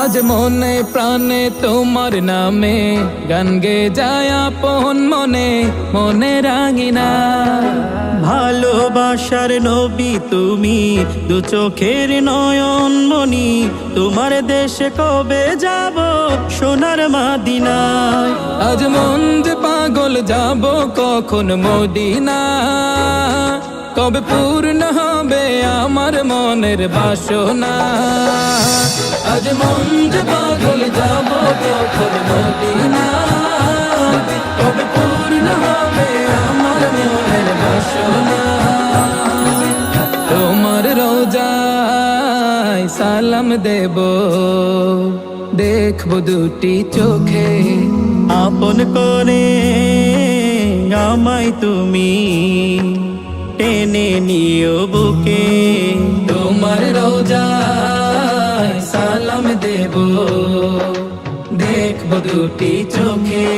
আজ মনে প্রাণে তোমার নামে গান গে যায় আপন মনে মনে রাঙিনা। ভালোবাসার নবী তুমি, দু চোখের নয়ন মনি, তোমার দেশে কবে যাব সোনার মাদিনায়। আজ মন যে পাগল যাব কখন মদিনা, কবে পূর্ণ হবে আমার মনের বাসনা। আজ মন যে পাগল যাব কখন মদিনা, কবে পূর্ণ হবে আমার মনের বাসনা। তোমার রোজায় সালাম দেব, দেখব দুটি চোখে, আপন করে আমায় তুমি টেনে নিও বুকে। তোমার রোজায় সালাম দেব, দেখব দুটি চোখে,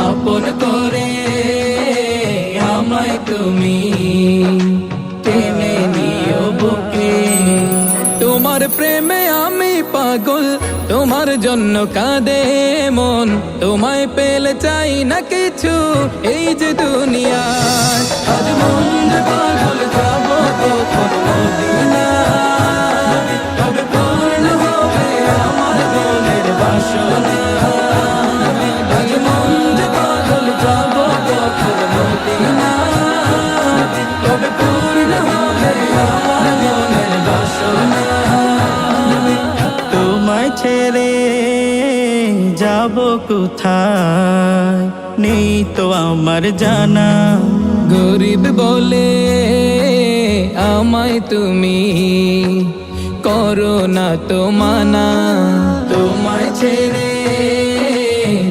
আপন করে আমায় তুমি টেনে নিও বুকে। তোমার প্রেমে আমি পাগল, তোমার জন্য কাঁদে মন, তোমায় পেলে চাই না কিছু এই যে দুনিয়ায়। আজ মন যে পাগল যাব কখন মদিনা, কবে পূর্ণ হবে আমার মনের বাসনা। আজ মন যে পাগল যাব কখন মদিনা, কবে পূর্ণ হবে আমার মনের বাসনা। তোমায় ছেড়ে যাব কোথায় নেই তো আমার জানা। গরিব বলে আমায় তুমি করো না তো মানা, তোমায় ছেড়ে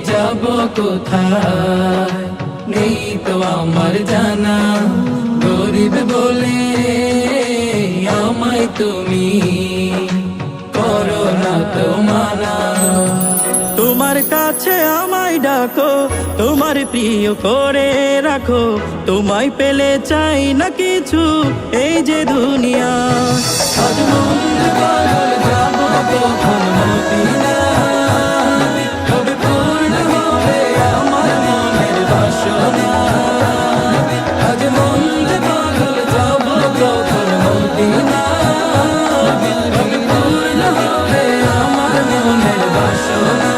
যাব কোথায় নেই তো আমার জানা। গরিব বলে আমায় তুমি করো না তো মানা। তোমার কাছে আমায় ডাকো, তোমার প্রিয় করে রাখো, তোমায় পেলে চাই না কিছু এই যে দুনিয়া। আজ মন যে পাগল যাব কখন মদিনা, কবে পূর্ণ হবে আমার মনের বাসনা। আজ মন যে পাগল যাব কখন মদিনা, কবে পূর্ণ হবে আমার মনের বাসনা।